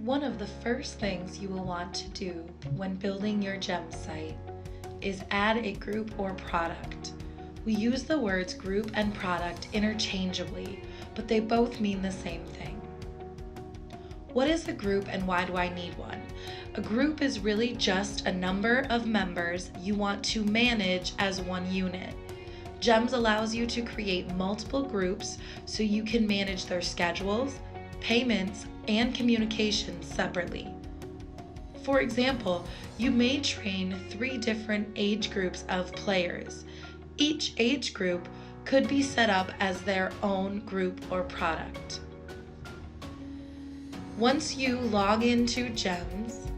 One of the first things you will want to do when building your GEM site is add a group or product. We use the words group and product interchangeably, but they both mean the same thing. What is a group and why do I need one? A group is really just a number of members you want to manage as one unit. GEMS allows you to create multiple groups so you can manage their schedules, payments, and communications separately. For example, you may train 3 different age groups of players. Each age group could be set up as their own group or product. Once you log into GEMS,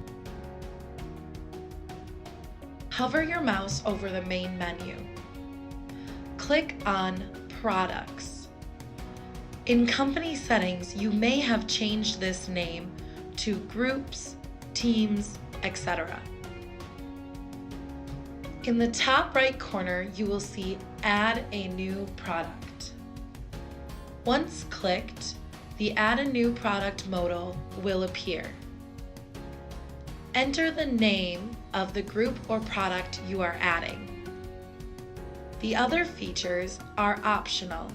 hover your mouse over the main menu. Click on Products. In company settings, you may have changed this name to Groups, Teams, etc. In the top right corner, you will see Add a New Product. Once clicked, the Add a New Product modal will appear. Enter the name of the group or product you are adding. The other features are optional.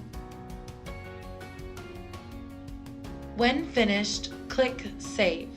When finished, click Save.